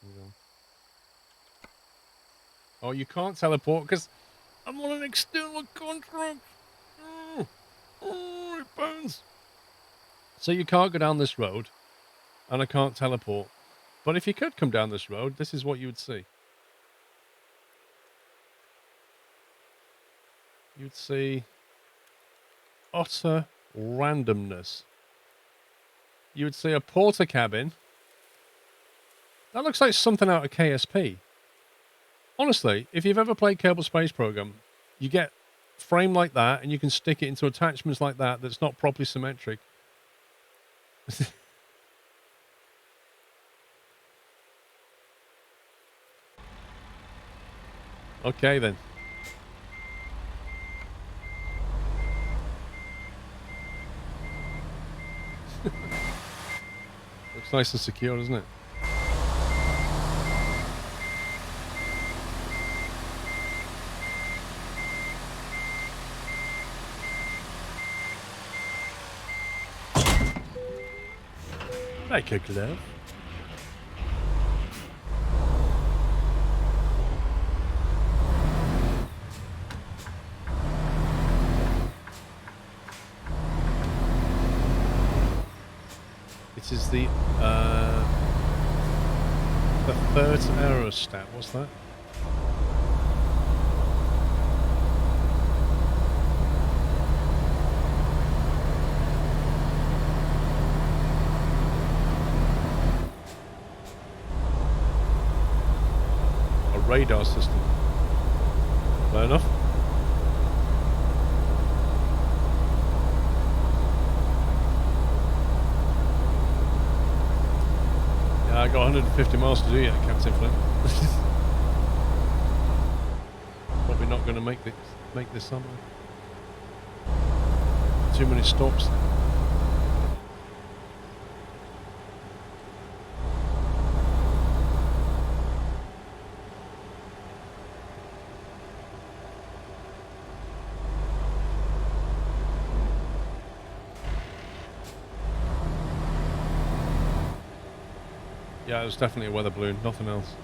A: we go. Oh, you can't teleport because I'm on an external contract. Oh, it burns. So you can't go down this road, and I can't teleport. But if you could come down this road, this is what you would see. You'd see utter randomness. You would see a porter cabin. That looks like something out of KSP. Honestly, if you've ever played Kerbal Space Program, you get frame like that, and you can stick it into attachments like that that's not properly symmetric. Okay, then. Looks nice and secure, doesn't it? Like a glove. It is the third aerostat. What's that? A radar system. Fair enough. I got 150 miles to do yet, Captain Flint. Probably not going to make this summer. Too many stops. Yeah, it was definitely a weather balloon, nothing else.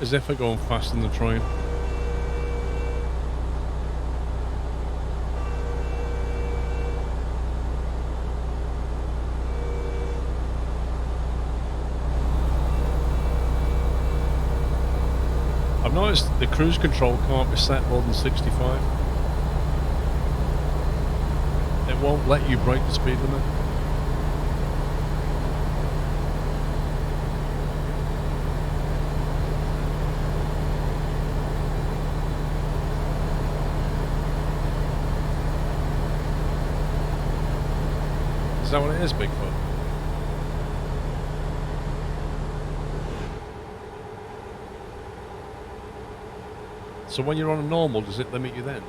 A: As if I'm going faster than the train. I've noticed the cruise control can't be set more than 65. It won't let you break the speed limit. Is that what it is, Bigfoot? So when you're on a normal, does it limit you then?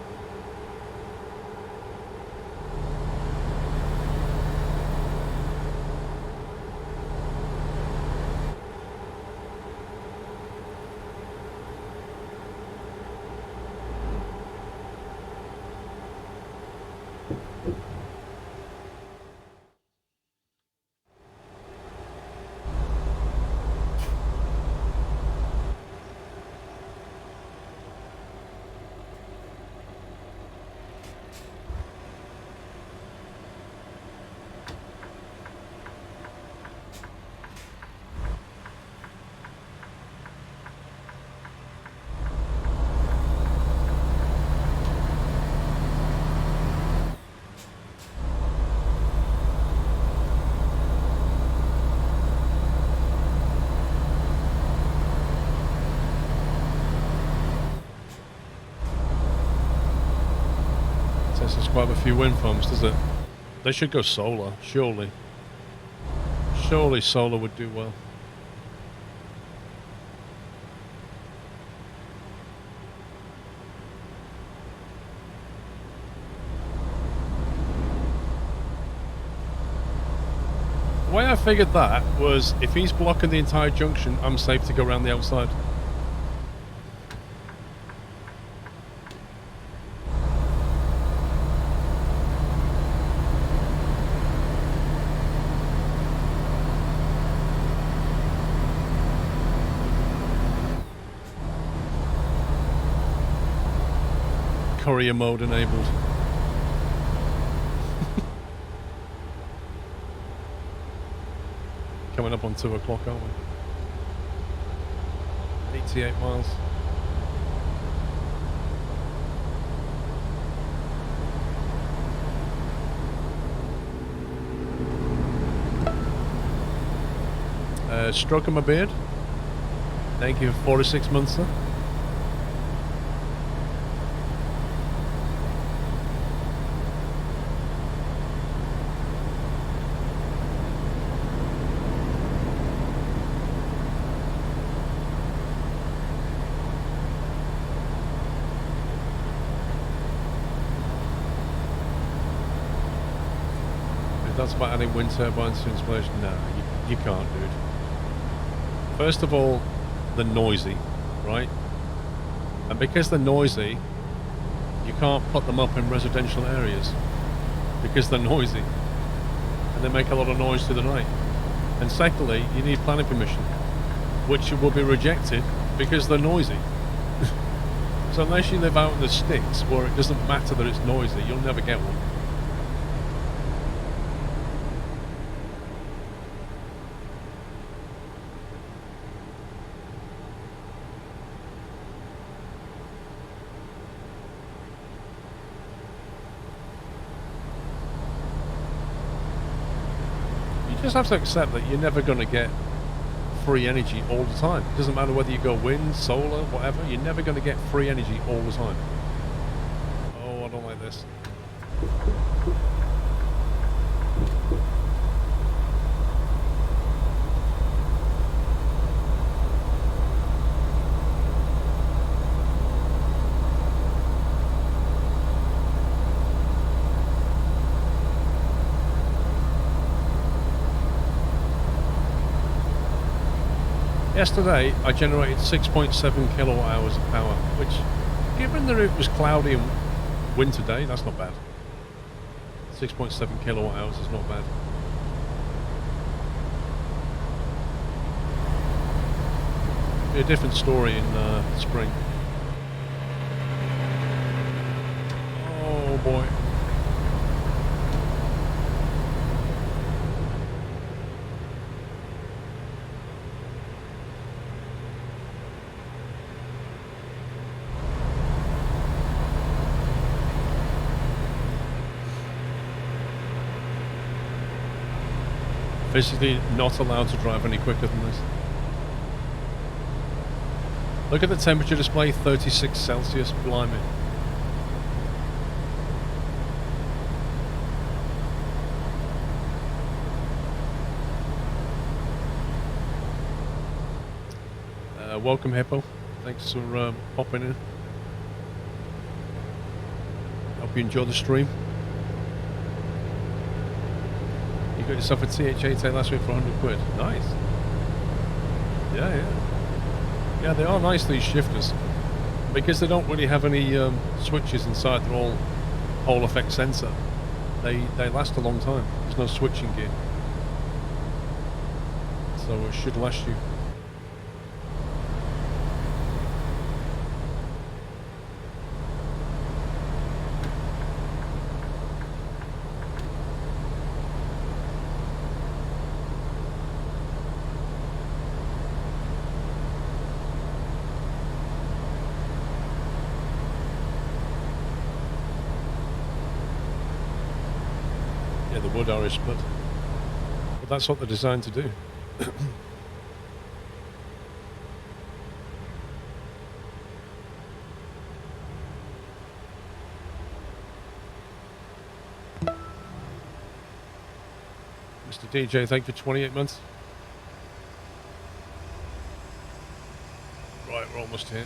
A: quite a few wind farms, does it? They should go solar, surely. Surely solar would do well. The way I figured that was if he's blocking the entire junction, I'm safe to go around the outside. Courier mode enabled. Coming up on 2 o'clock, aren't we? 88 miles. Stroking my beard. Thank you for 46 months, sir. That's about adding wind turbines to installation. No, you can't, dude. First of all, they're noisy, right? And because they're noisy, you can't put them up in residential areas because they're noisy and they make a lot of noise through the night. And secondly, you need planning permission, which will be rejected because they're noisy. So unless you live out in the sticks where it doesn't matter that it's noisy, you'll never get one. You just have to accept that you're never going to get free energy all the time. It doesn't matter whether you go wind, solar, whatever, you're never going to get free energy all the time. Oh, I don't like this. Yesterday, I generated 6.7 kilowatt hours of power, which, given that it was cloudy and winter day, that's not bad. 6.7 kilowatt hours is not bad. Be a different story in spring. Oh boy. Physically not allowed to drive any quicker than this. Look at the temperature display, 36 Celsius, blimey. Welcome, Hippo. Thanks for popping in. Hope you enjoy the stream. You got yourself a TH8 last week for 100 quid. Nice. Yeah. Yeah, they are nice, these shifters. Because they don't really have any switches inside, they're all Hall effect sensor. They last a long time. There's no switching gear. So it should last you. Wood are split, but that's what they're designed to do. Mr. DJ, thank you for 28 months. Right, we're almost here.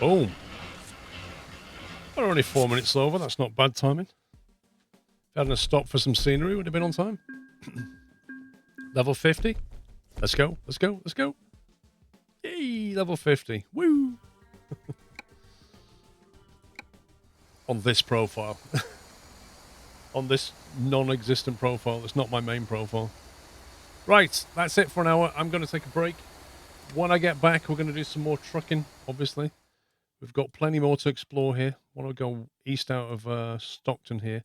A: Boom. We're only 4 minutes over. That's not bad timing. Having a stop for some scenery would have been on time. Level 50. Let's go. Let's go. Let's go. Yay, level 50. Woo. On this profile. On this non-existent profile. It's not my main profile. Right, that's it for an hour. I'm going to take a break. When I get back, we're going to do some more trucking, obviously. We've got plenty more to explore here. I want to go east out of Stockton here.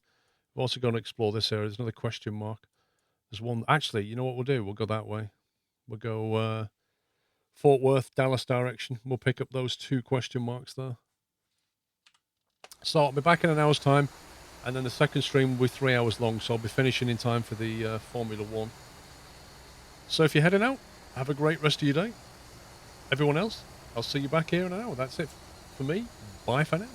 A: We've also got to explore this area. There's another question mark. There's one. Actually, you know what we'll do? We'll go that way. We'll go Fort Worth, Dallas direction. We'll pick up those 2 question marks there. So I'll be back in an hour's time. And then the second stream will be 3 hours long. So I'll be finishing in time for the Formula 1. So if you're heading out, have a great rest of your day. Everyone else, I'll see you back here in an hour. That's it for me. Bye for now.